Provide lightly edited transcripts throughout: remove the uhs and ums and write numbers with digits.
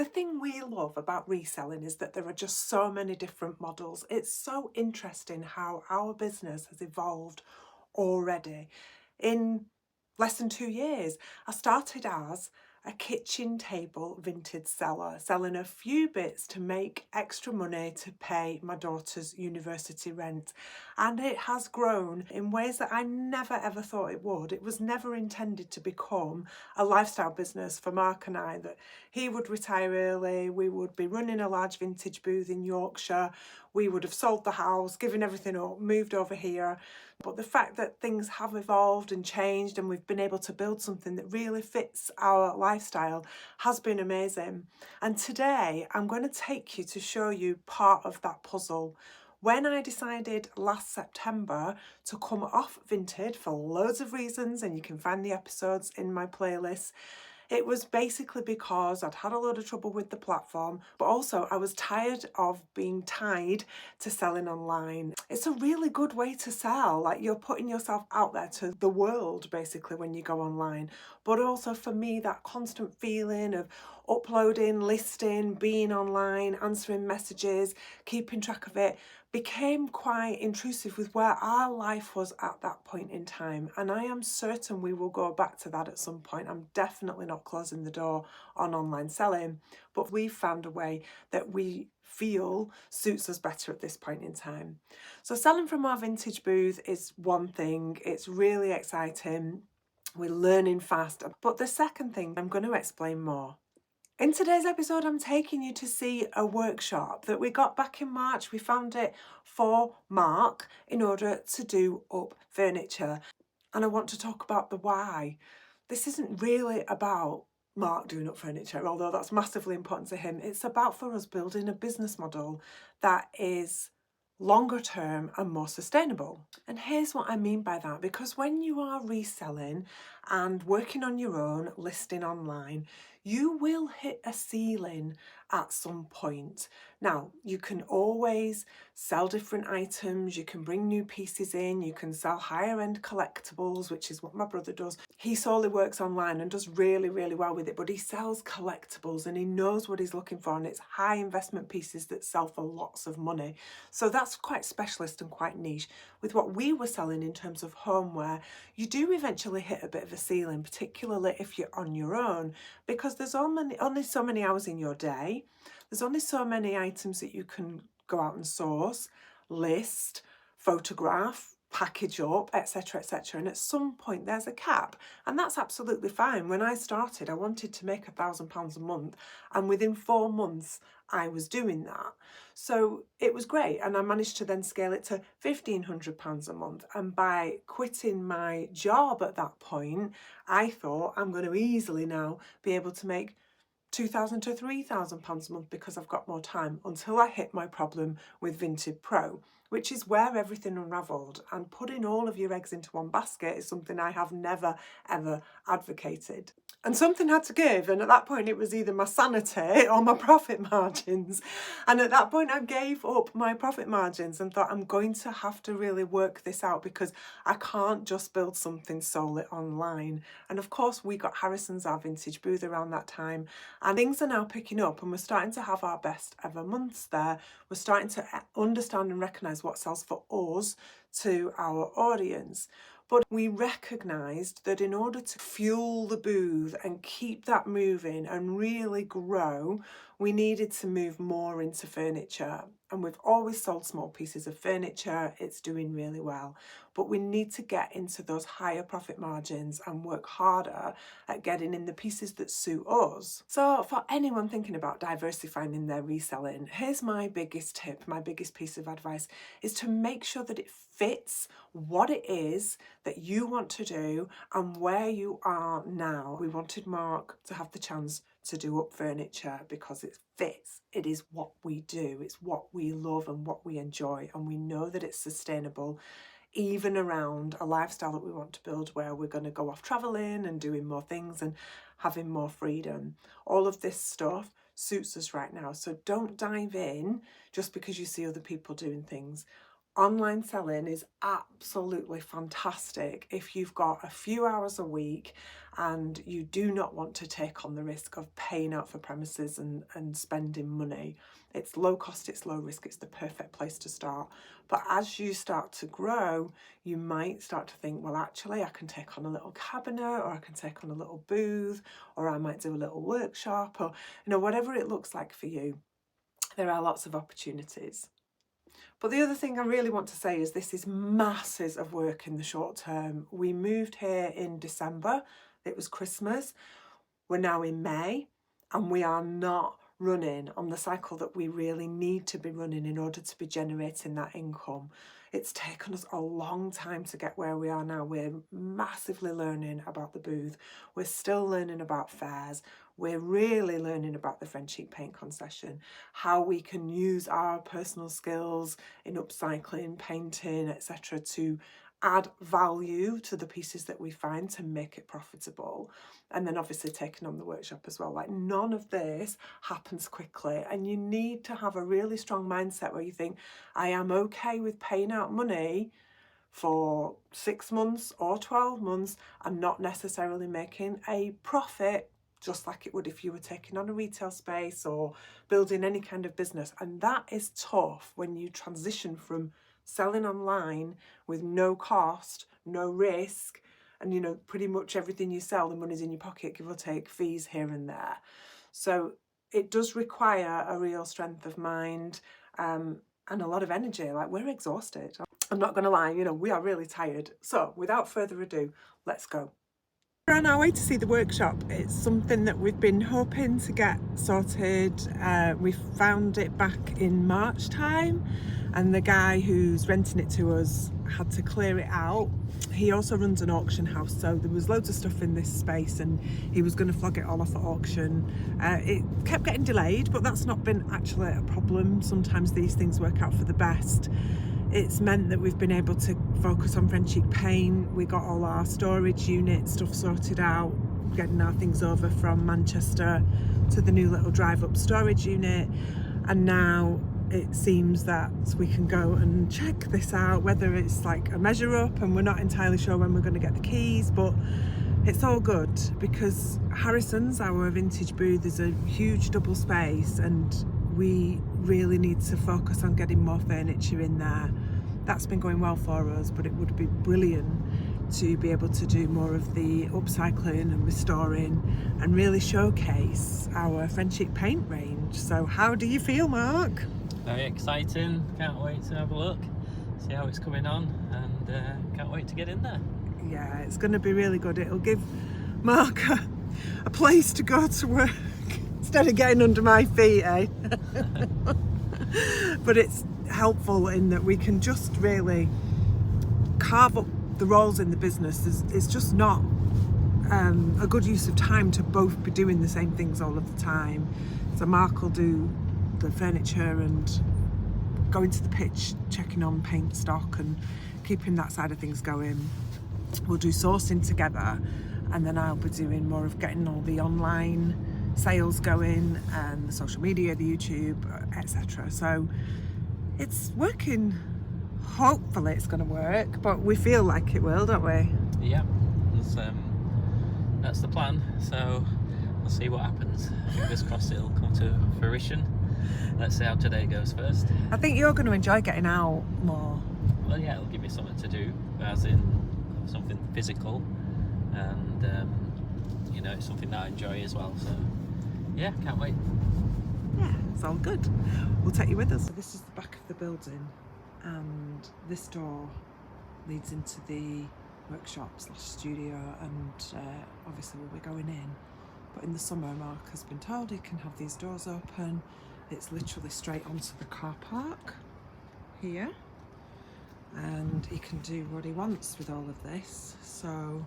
The thing we love about reselling is that there are just so many different models. It's so interesting how our business has evolved already. In less than 2 years, I started as a kitchen table vintage seller, selling a few bits to make extra money to pay my daughter's university rent. And it has grown in ways that I never ever thought it would. It was never intended to become a lifestyle business for Mark and I, that he would retire early, we would be running a large vintage booth in Yorkshire, we would have sold the house, given everything up, moved over here. But the fact that things have evolved and changed and we've been able to build something that really fits our lifestyle has been amazing. And today I'm going to take you to show you part of that puzzle. When I decided last September to come off Vinted for loads of reasons, and you can find the episodes in my playlist, it was basically because I'd had a lot of trouble with the platform, but also I was tired of being tied to selling online. It's a really good way to sell, like you're putting yourself out there to the world basically when you go online. But also for me, that constant feeling of uploading, listing, being online, answering messages, keeping track of it, became quite intrusive with where our life was at that point in time. And I am certain we will go back to that at some point. I'm definitely not closing the door on online selling, but we've found a way that we feel suits us better at this point in time. So selling from our vintage booth is one thing. It's really exciting. We're learning fast. But the second thing, I'm going to explain more. In today's episode, I'm taking you to see a workshop that we got back in March. We found it for Mark in order to do up furniture. And I want to talk about the why. This isn't really about Mark doing up furniture, although that's massively important to him. It's about for us building a business model that is longer term and more sustainable. And here's what I mean by that, because when you are reselling and working on your own, listing online, you will hit a ceiling at some point. Now, you can always sell different items, you can bring new pieces in, you can sell higher end collectibles, which is what my brother does. He solely works online and does really, really well with it, but he sells collectibles and he knows what he's looking for, and it's high investment pieces that sell for lots of money. So that's quite specialist and quite niche. With what we were selling in terms of homeware, you do eventually hit a bit of a ceiling, particularly if you're on your own, because there's only so many hours in your day. There's only so many items that you can go out and source, list, photograph, package up, etc., etc. And at some point there's a cap, and that's absolutely fine. When I started, I wanted to make £1,000 a month, and within 4 months I was doing that. So it was great, and I managed to then scale it to £1,500 a month. And by quitting my job at that point, I thought I'm going to easily now be able to make £2,000 to £3,000 a month because I've got more time, until I hit my problem with Vinted Pro, which is where everything unravelled. And putting all of your eggs into one basket is something I have never ever advocated. And something had to give, and at that point it was either my sanity or my profit margins. And at that point I gave up my profit margins and thought, I'm going to have to really work this out, because I can't just build something solely online. And of course we got Harrison's, our vintage booth, around that time, and things are now picking up and we're starting to have our best ever months there. We're starting to understand and recognise what sells for us to our audience. But we recognised that in order to fuel the booth and keep that moving and really grow, we needed to move more into furniture. And we've always sold small pieces of furniture, it's doing really well. But we need to get into those higher profit margins and work harder at getting in the pieces that suit us. So for anyone thinking about diversifying in their reselling, here's my biggest tip, my biggest piece of advice, is to make sure that it fits what it is that you want to do and where you are now. We wanted Mark to have the chance to do up furniture because it fits. It is what we do. It's what we love and what we enjoy. And we know that it's sustainable, even around a lifestyle that we want to build, where we're going to go off traveling and doing more things and having more freedom. All of this stuff suits us right now. So don't dive in just because you see other people doing things. online selling is absolutely fantastic if you've got a few hours a week and you do not want to take on the risk of paying out for premises and spending money. It's low cost, it's low risk, it's the perfect place to start. But as you start to grow, you might start to think, well, actually, I can take on a little cabinet, or I can take on a little booth, or I might do a little workshop, or whatever it looks like for you. There are lots of opportunities. But the other thing I really want to say is this is masses of work in the short term. We moved here in December. It was Christmas. We're now in May, and we are not running on the cycle that we really need to be running in order to be generating that income. It's taken us a long time to get where we are now. We're massively learning about the booth. We're still learning about fairs. We're really learning about the friendship paint concession, how we can use our personal skills in upcycling, painting, etc. to add value to the pieces that we find to make it profitable. And then obviously taking on the workshop as well. Like, none of this happens quickly, and you need to have a really strong mindset where you think, I am okay with paying out money for 6 months or 12 months and not necessarily making a profit, just like it would if you were taking on a retail space or building any kind of business. And that is tough when you transition from selling online with no cost, no risk, and pretty much everything you sell, the money's in your pocket, give or take fees here and there. So it does require a real strength of mind and a lot of energy. Like, we're exhausted. I'm not going to lie, we are really tired. So without further ado, let's go. We're on our way to see the workshop. It's something that we've been hoping to get sorted. We found it back in March time, and the guy who's renting it to us had to clear it out. He also runs an auction house, so there was loads of stuff in this space and he was going to flog it all off at auction. It kept getting delayed, but that's not been actually a problem. Sometimes these things work out for the best. It's meant that we've been able to focus on friendship paint. We got all our storage unit stuff sorted out, getting our things over from Manchester to the new little drive-up storage unit. And now it seems that we can go and check this out, whether it's like a measure up, and we're not entirely sure when we're going to get the keys, but it's all good because Harrison's, our vintage booth, is a huge double space, and we really need to focus on getting more furniture in there. That's been going well for us, but it would be brilliant to be able to do more of the upcycling and restoring and really showcase our friendship paint range. So how do you feel, Mark? Very exciting, can't wait to have a look, see how it's coming on, and can't wait to get in there. Yeah, it's going to be really good. It'll give Mark a place to go to work instead of getting under my feet, eh? But it's helpful in that we can just really carve up the roles in the business. It's just not a good use of time to both be doing the same things all of the time. So Mark will do the furniture and going to the pitch, checking on paint stock and keeping that side of things going. We'll do sourcing together, and then I'll be doing more of getting all the online sales going and the social media, the YouTube, etc. So it's working. Hopefully it's going to work, but we feel like it will, don't we? Yeah, that's the plan, so we'll see what happens. Fingers crossed it'll come to fruition. Let's see how today goes first. I think you're going to enjoy getting out more. Well, yeah, it'll give me something to do, as in something physical, and it's something that I enjoy as well. So yeah, can't wait. Yeah, it's all good. We'll take you with us. So this is the back of the building, and this door leads into the workshop/studio, and obviously we'll be going in. But in the summer, Mark has been told he can have these doors open. It's literally straight onto the car park here, and he can do what he wants with all of this. So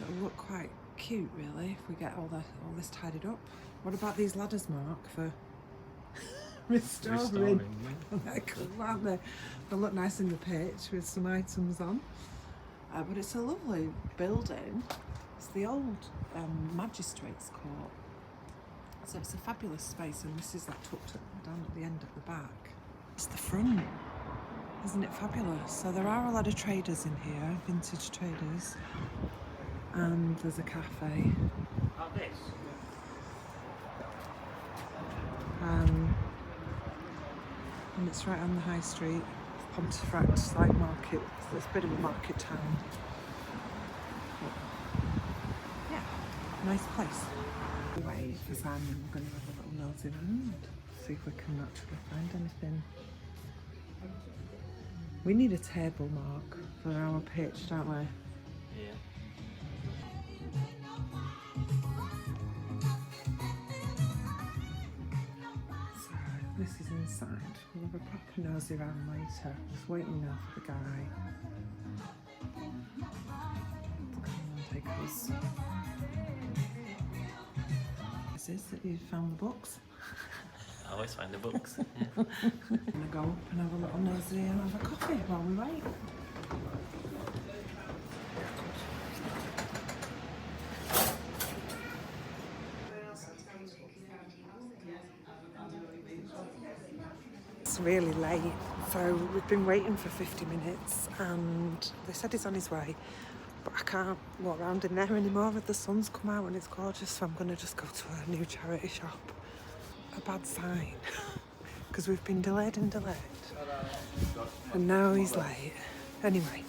it'll look quite cute, really, if we get all this tidied up. What about these ladders, Mark, for restoring? They're cool, aren't they? They look nice in the pitch with some items on. But it's a lovely building. It's the old Magistrates Court. So it's a fabulous space, and this is like tucked down at the end at the back. It's the front. Isn't it fabulous? So there are a lot of traders in here, vintage traders, and there's a cafe. And it's right on the high street, Pontefract, like market. So it's a bit of a market town. But, yeah, nice place. Wait for Simon, we're going to have a little nosy around, see if we can actually find anything. We need a table, Mark, for our pitch, don't we? Yeah. So this is inside. We'll have a proper nosy around later. Just waiting now for the guy. To come and take us. Is this that you found the books? I always find the books. Yeah. I'm gonna go up and have a little nosy and have a coffee while we wait. It's really late, so we've been waiting for 50 minutes and they said he's on his way, but I can't walk around in there anymore. The sun's come out and it's gorgeous, so I'm going to just go to a new charity shop. A bad sign, because we've been delayed and now he's late. Anyway,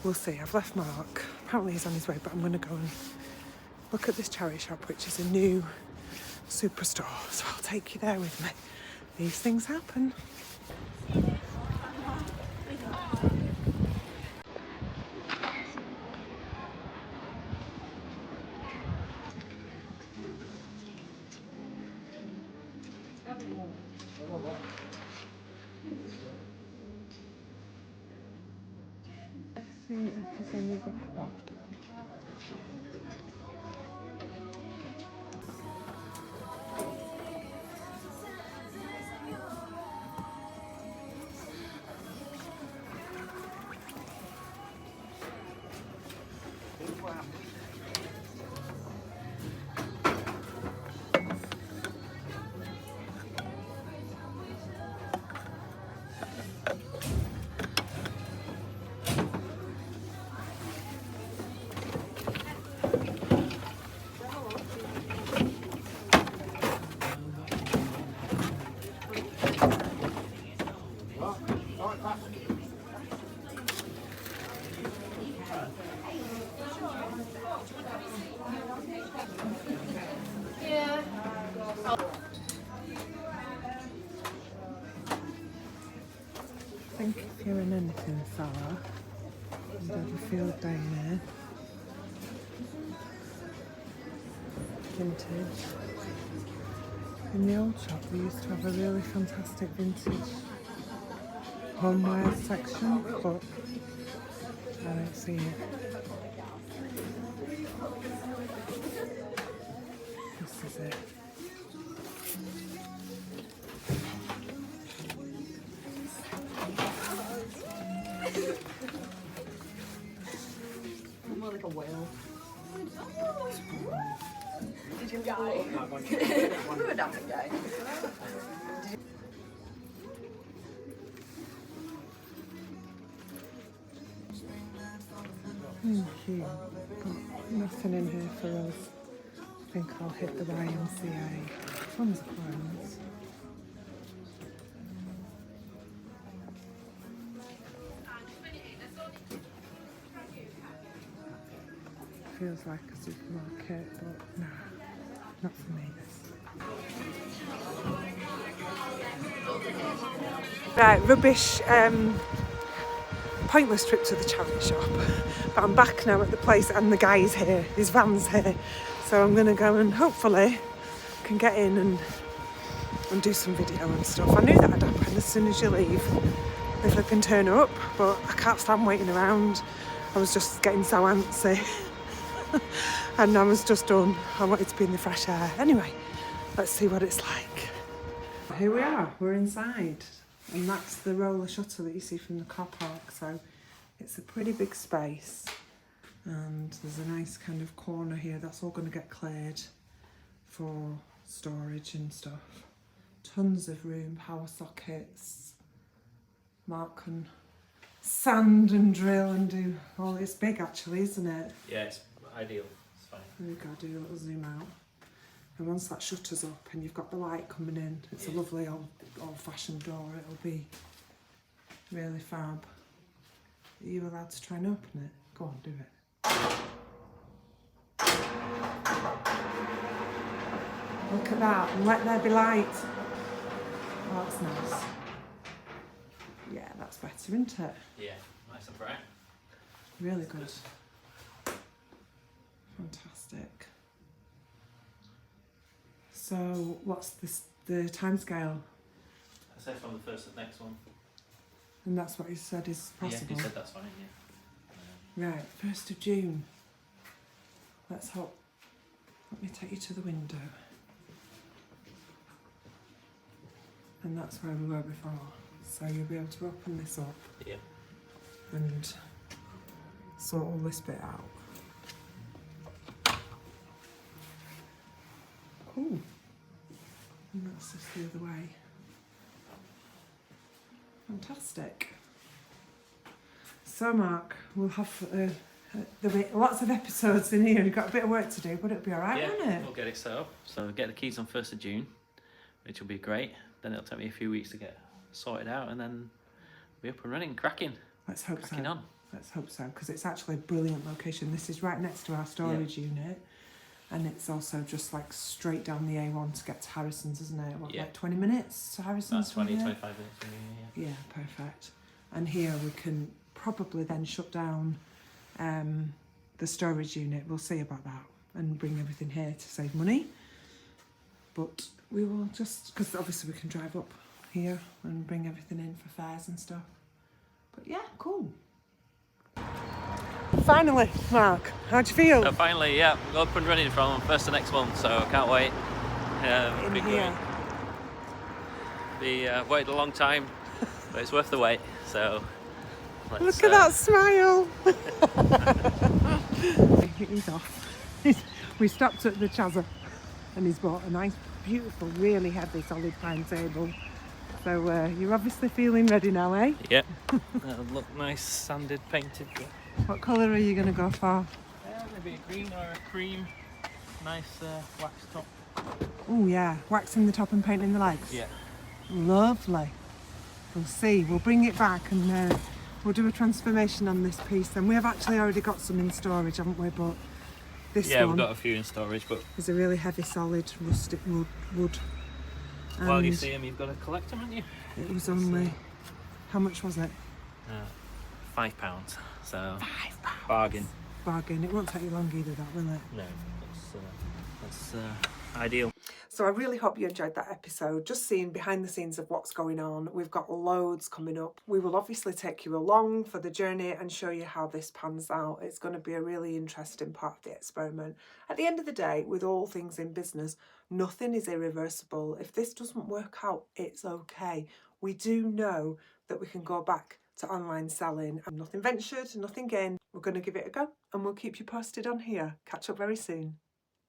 we'll see. I've left Mark. Apparently he's on his way, but I'm going to go and look at this charity shop, which is a new superstore, so I'll take you there with me. These things happen. I think if you're in anything sour, you'd have a field day there. Vintage. In the old shop they used to have a really fantastic vintage homeware section, but I don't see it. This is it. More like a whale. Did you go? We were dumping guy. Cute. Got nothing in here for us. I think I'll hit the YMCA. Tons of clothes. Feels like a supermarket, but nah, not for me. Right, rubbish, pointless trip to the charity shop. But I'm back now at the place and the guy's here, his van's here. So I'm gonna go and hopefully can get in and do some video and stuff. I knew that would happen as soon as you leave. They flipping turn up, but I can't stand waiting around. I was just getting so antsy. And I was just done. I wanted to be in the fresh air. Anyway, let's see what it's like. Here we are, we're inside. And that's the roller shutter that you see from the car park. So it's a pretty big space. And there's a nice kind of corner here. That's all going to get cleared for storage and stuff. Tons of room, power sockets, Mark can sand and drill and do all. It's big actually, isn't it? Yeah, it's ideal. It's fine. We've got to do a little zoom out. And once that shutters up and you've got the light coming in, it's a lovely old-fashioned door. It'll be really fab. Are you allowed to try and open it? Go on, do it. Look at that, and let there be light. Oh, that's nice. Yeah, that's better, isn't it? Yeah, nice and bright. Really good. Fantastic. So, what's the time scale? I say from the first of next one. And that's what he said is possible. Yeah, he said that's fine, yeah. Right, 1st of June. Let's hope. Let me take you to the window. And that's where we were before. So you'll be able to open this up Yeah. and sort all this bit out. Cool. And that's just the other way. Fantastic. So Mark, we'll have there'll be lots of episodes in here. We've got a bit of work to do, but it'll be alright, Yeah, won't it? we'll get it set up. So we'll get the keys on 1st of June, which will be great. Then it'll take me a few weeks to get sorted out, and then be up and running, cracking. Let's hope Cracking so. on. Let's hope so, because it's actually a brilliant location. This is right next to our storage unit, and it's also just like straight down the A1 to get to Harrison's, isn't it? What, Yeah. like 20 minutes to Harrison's? That's 20, from here? 25 minutes from here, Yeah, perfect. And here we can probably then shut down the storage unit. We'll see about that and bring everything here to save money. But we will just, because obviously we can drive up here and bring everything in for fares and stuff. But yeah, cool. Finally, Mark, how do you feel? So finally, yeah, we're up and running from 1st of next month, so I can't wait. in Be here. waited a long time, but it's worth the wait. So let's, Look at that smile. He's off. We stopped at the Chazza and he's bought a nice, beautiful, really heavy, solid pine table. So you're obviously feeling ready now, eh? Yeah, that'll look nice, sanded, painted. What colour are you going to go for? Maybe a green or a cream. Nice wax top. Oh yeah, waxing the top and painting the legs. Yeah. Lovely. We'll see. We'll bring it back and we'll do a transformation on this piece. And we have actually already got some in storage, haven't we? But this Yeah, one we've got a few in storage, but is a really heavy, solid, rustic wood. while you And see them, you've got to collect them, haven't you? it was only, how much was it? £5. So £5. bargain. Bargain. It won't take you long either, that, will it? No, that's ideal. So I really hope you enjoyed that episode, just seeing behind the scenes of what's going on. We've got loads coming up. We will obviously take you along for the journey and show you how this pans out. It's going to be a really interesting part of the experiment. At the end of the day, with all things in business, nothing is irreversible. If this doesn't work out, it's okay. We do know that we can go back to online selling. And nothing ventured, nothing gained. We're going to give it a go and we'll keep you posted on here. Catch up very soon.